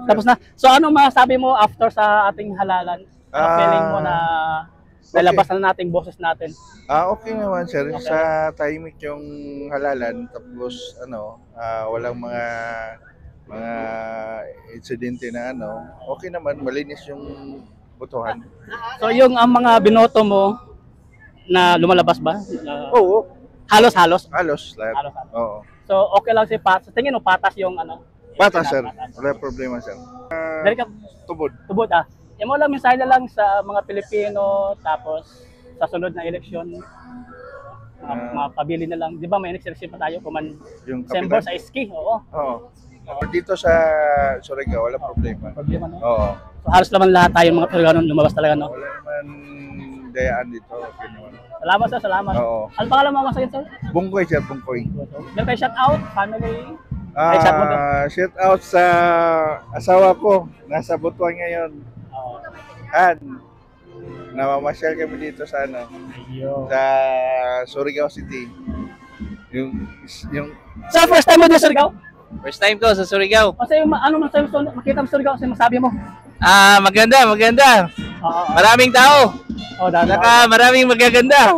Tapos na. So ano masabi mo after sa ating halalan? Feeling mo na nalabas na nating boses natin? Okay naman sir, sa tahimik yung halalan, tapos walang mga insidente na okay naman, malinis yung botohan. So yung ang mga binoto mo na lumalabas ba? Oo. Halos-halos? Halos lahat. Halos-halos. Oo. So okay lang si Pat. Tingin mo patas yung Patas sir, wala problema sir. Dari ka Tubod. tubod Yung mo lang mensahe na lang sa mga Pilipino, tapos sa sunod na eleksyon, mga pabili na lang. Di ba may next election pa tayo kung Yung December kapitan. sa ski? Oo. Oo. Dito sa Surigao, wala problema. Problema, no? Oo. So halos naman lahat tayo mga Pilipino lumabas talaga, no? Wala naman dayaan dito. Okay naman. Salamat sir, salamat. Oo. Ano pangalan mo sa sir? Bungkoy sir, Bungkoy. Meron kayo shout out, family? Ay, shout out. Shout out sa asawa ko. Nasa Butuan ngayon. Namamasyal kami dito sa sa Surigao City. Yung So first time mo dito sa Surigao? First time ko sa Surigao. Kasi ano man sa makita mo sa Surigao, kasi masabi mo? Maganda. Maraming tao. Dami. Maraming magaganda.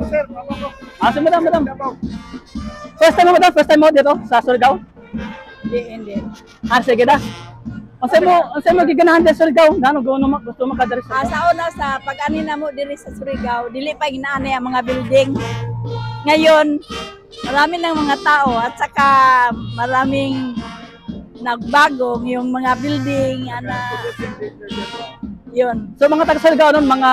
sir, ko. Madam. First time mo dito sa Surigao? Hindi. Sige na. Unsay mo giganahan sa Surigao? Gano gusto makadiri sa Surigao? Sa una sa pag-ani na mo diri sa Surigao, dili pa ginaani ang mga building. Ngayon, marami ng mga tao at saka maraming nagbago yung mga building yun. So mga taga Surigao nun, mga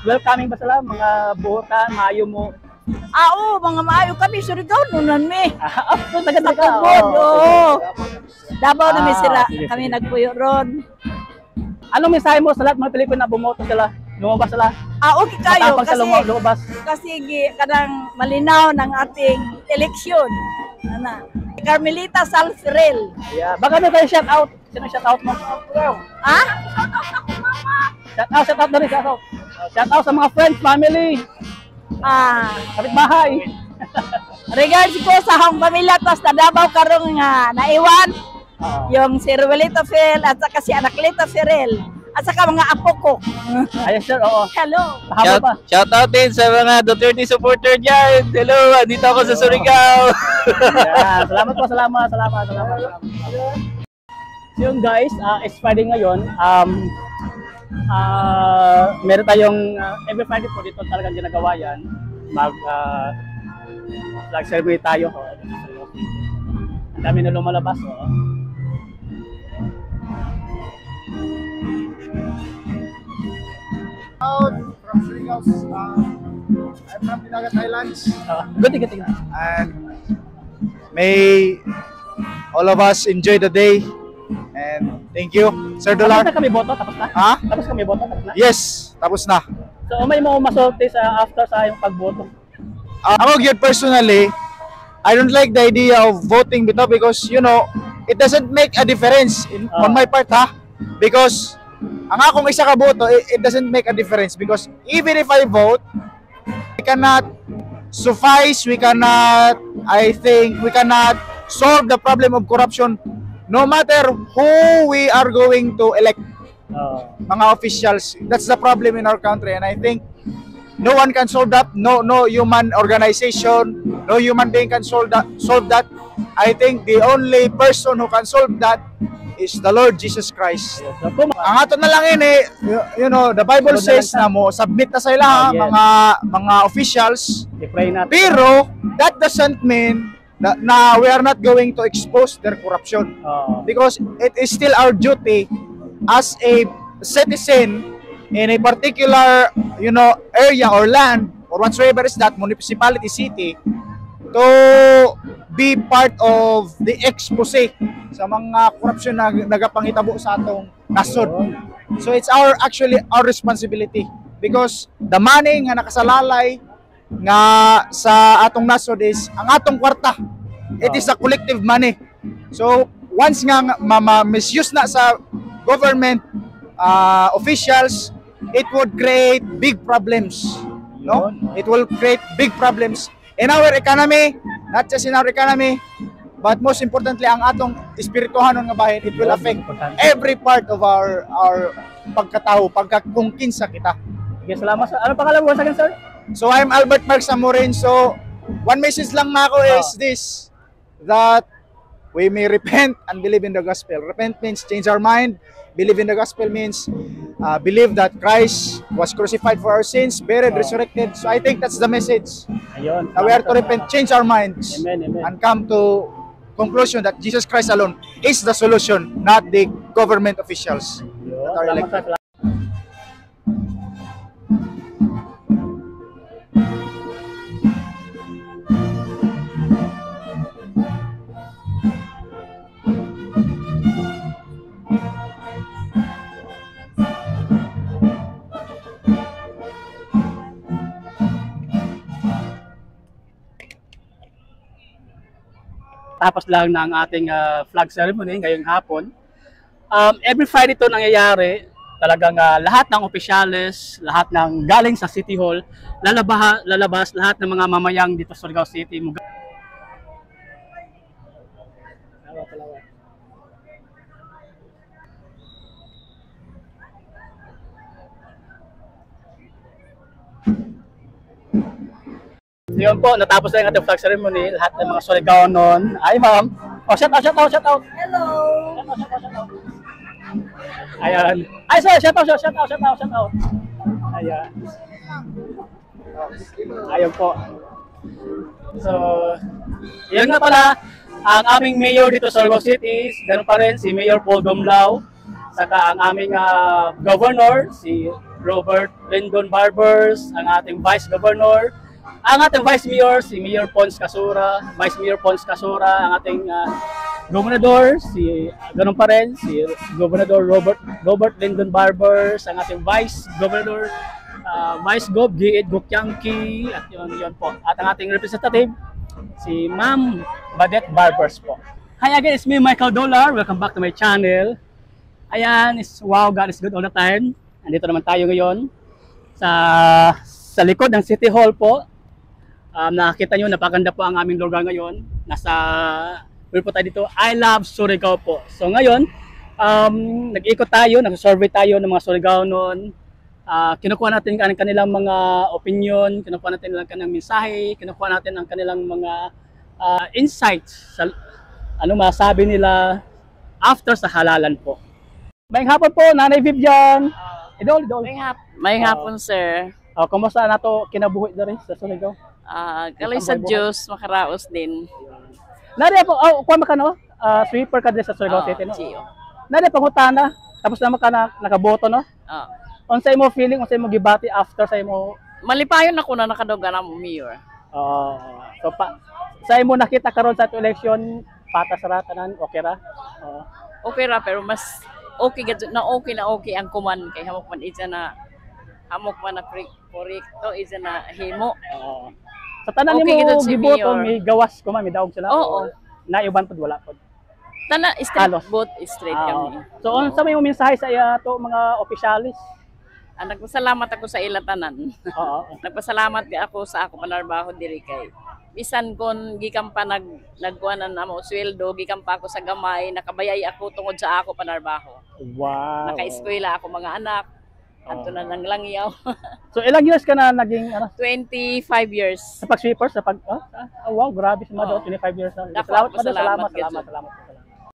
welcoming ba sila? Mga buhutan, maayo mo? Oo, mga maayo kami Surigao nunan mi. So taga Tugod, oo. Davao na may sira, sige, kami sige. nagpuyo ron. Anong mensahe mo sa lahat mga Pilipino na bumoto sila? Lumabas sila? Okay kayo Matapang sila lumabas. kasi kadang malinaw ng ating eleksyon. Carmelita Salcerel. Yeah. Baka may tayo shout out. Sino shout out mo? Shout out na rin, shout out. Shout out sa mga friends, family, kapitbahay. Regards ko sa akong pamilya tas na Davao karong nga naiwan. Yung si Ruelito Fel at saka si Anaklita Ferel at saka mga apo ko. Ayun sir, oo. Hello. Pahaba pa. Shout out din sa mga Duterte supporter dyan. Hello, andito ako sa Surigao. Yeah. Salamat. So yun guys, it's Friday ngayon. Meron tayong every Friday po dito talagang ginagawa yan. Mag-celebrate tayo. Ang dami na lumalabas. From Surigao, I'm from Pinagat Highlands, Good. and may all of us enjoy the day. And thank you, Sir Tapos Dolar. na kami boto, tapos na? Ha? Tapos kami boto, tapos na? Yes, tapos na. So may mo masulti sa after sa yung pagboto? Ako gyud personally, I don't like the idea of voting because it doesn't make a difference on my part because ang akong isa ka boto, it doesn't make a difference because even if I vote, we cannot suffice, we cannot solve the problem of corruption no matter who we are going to elect. Mga officials, that's the problem in our country, and I think no one can solve that. No human organization, no human being can solve that. I think the only person who can solve that is the Lord Jesus Christ. Ang ato na lang the Bible says na mo submit na sa ila mga officials. I-pray natin. Pero that doesn't mean na we are not going to expose their corruption. Because it is still our duty as a citizen in a particular area or land or whatsoever is that municipality, city, to be part of the expose sa mga corruption na nagapangitabo sa atong nasod. So it's actually our responsibility because the money nga nakasalalay nga sa atong nasod is ang atong kwarta. It is a collective money. So once nga misuse na sa government officials, it would create big problems. It will create big problems in our economy, not just in our economy, but most importantly ang atong espirituhanon nga bahin, it will affect Importante. every part of our pagkatao, kung kinsa kita. Okay, salamat sir. Ano pangalan mo sa akin, sir? So I'm Albert Mark Samurin. So one message lang na ako is this, that we may repent and believe in the gospel. Repent means change our mind. Believe in the gospel means believe that Christ was crucified for our sins, buried, resurrected. So I think that's the message. Ayun. Now we are to repent, change our minds, Amen, amen. and come to conclusion that Jesus Christ alone is the solution, not the government officials. Ayun. that are Salamat, elected. sir. Tapos lang na ang ating flag ceremony ngayong hapon. Every Friday ito nangyayari. Talagang lahat ng opisyales, lahat ng galing sa City Hall, lalabas lahat ng mga mamayang dito sa Surigao City. Yun po, natapos na yung ating flag ceremony. Lahat ng mga Surigao noon. Ay, ma'am. Oh, shout out, shout out, shout out. Hello! Ayan. Ay, sir, shout out, shout out, shout out, shout out. Ayan. Ayun po. So, yun nga pala, ang aming mayor dito sa Surigao City, ganun pa rin, si Mayor Paul Gomlao. Saka ang aming governor, si Robert Lyndon Barbers, ang ating vice governor. Ang ating Vice Mayor, si Mayor Pons Casura, Vice Mayor Pons Casura, ang ating Gobernador, si ganun pa rin, si Gobernador Robert Lyndon Barbers, ang ating Vice Governor, Vice Gov Gied Gukyangki, at yun po. At ang ating representative, si Ma'am Badet Barbers po. Hi again, it's me, Michael Dollar. Welcome back to my channel. Ayan, wow, God is good all the time. Andito naman tayo ngayon sa likod ng City Hall po. Nakita nyo, napaganda po ang aming lugar ngayon. Meron po tayo dito, I Love Surigao po. So ngayon, nag-ikot tayo, nag-survey tayo ng mga Surigao noon. Kinukuha natin ang kanilang mga opinion, kinukuha natin ang kanilang mensahe, kinukuha natin ang kanilang mga insights sa ano masabi nila after sa halalan po. Mayang hapon po, Nanay Vivian. Idol. May hapon, sir. Kumusta na to kinabuhi na rin sa Surigao? Kalay sa Diyos, makaraos din. Nari po, kuha ka no? Sweeper ka din sa Surigao City, no? Gio. Nari pangutana, tapos naman ka nakaboto, no? Unsay mo feeling, unsay mo gibati after sa imo? Malipayon ako na nakaduga na mo, Mayor. So sa imo nakita karon sa election, patas ra tanan, okay ra? Okay ra, pero mas okay na okay ang kuman kay hamok man isa na hamok man na proyekto isa na himo. Sa tanan Okay, nimo gid si giboto, Mayor. may gawas ko man, may daog sila. Oo. Naiuban pod wala pod. Tana straight Halos. both straight kami. So unsa may mo mensahe sa to mga opisyalis? Nagpasalamat ako sa ila tanan. Oo. Nagpasalamat ako sa ako panarbaho diri kay bisan kon gikan pa nagkuanan na mo sweldo, gikan pa ako sa gamay, nakabayay ako tungod sa ako panarbaho. Wow. Naka-eskwela ako mga anak. Ato na nang langyaw. So ilang years ka na naging 25 years. sa pag-sweeper, wow, grabe si Mado, 25 years na. Dapat Salamat. salamat.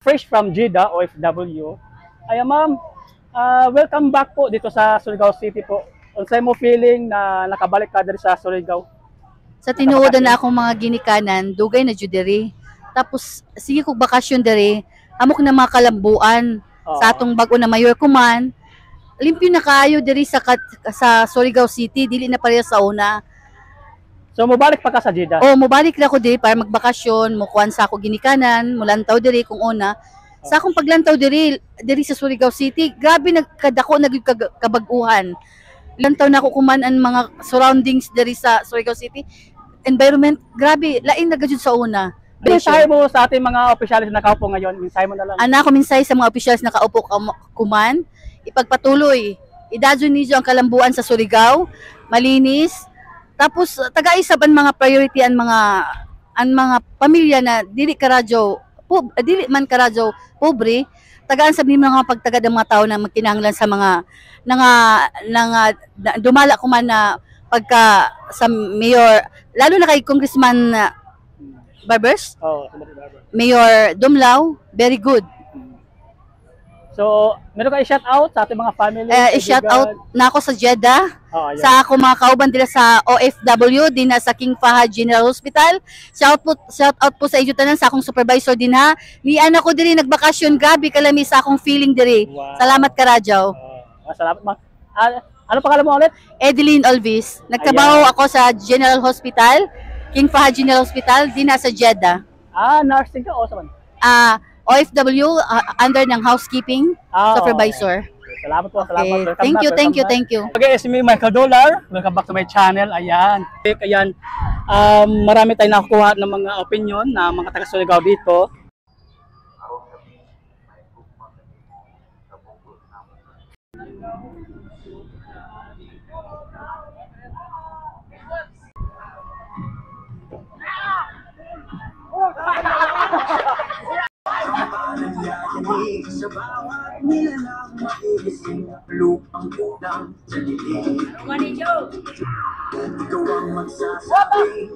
Fresh from Jeddah, OFW. Ay, ma'am, welcome back po dito sa Surigao City po. Unsay mo feeling na nakabalik ka diri sa Surigao? Sa tinuodan na akong mga ginikanan, dugay na jud diri. Tapos sige kog bakasyon diri, amok na mga kalambuan sa atong bag-o na mayor kuman. Limpyo na kaayo diri sa Surigao City, dili na pareha sa una. So mobalik pa ka sa Jeddah? O mobalik na ako diri para magbakasyon, mukuan sa ako ginikanan, mulantaw diri kung una. Sa akong paglantaw diri sa Surigao City, grabe nagkadako kabag-uhan. Lantaw na ako kuman ang mga surroundings diri sa Surigao City. Environment, grabe, lain na gajud sa una. Mensahe mo sa ating mga opisyalis na nakaupo ngayon, mensahe mo na lang. Ana ko minsay sa mga opisyals na kaupo kuman, ipagpatuloy. Idadyo niyo ang kalambuan sa Surigao, malinis. Tapos taga-isab ang mga priority ang mga ang mga pamilya na dili man karadyo pobre, tagaan sa mga pagtagad ng mga tao na magkinahanglan sa mga dumala ko man na pagka sa mayor, lalo na kay Congressman Barbers, Mayor Dumlao, very good. So, meron kayo shout out sa ating mga family? I-shout out na ako sa Jeddah, Ayan. sa ako mga kauban nila sa OFW, din na sa King Fahad General Hospital. Shout out po sa inyo tanan, sa akong supervisor din ha. Ni anak ko diri nagbakasyon, grabe kalami sa akong feeling diri. Wow. Salamat Karadyaw. Salamat ma. Ano pangalan mo ulit? Edeline Olvis. Nagtrabaho ako sa General Hospital, King Fahad General Hospital, din na sa Jeddah. Nursing ka o saan? OFW, under ng housekeeping supervisor. Salamat po, salamat. Okay. Welcome Thank back, you, thank you, welcome thank you. back. Okay, it's me, Michael Dollar. Welcome back to my channel. Ayan. Ayan. Marami tayong nakukuha ng mga opinion na mga taga-Surigao dito. Sa bawat nilalang maiisip, lupang unang salilig. Ikaw ang magsasabi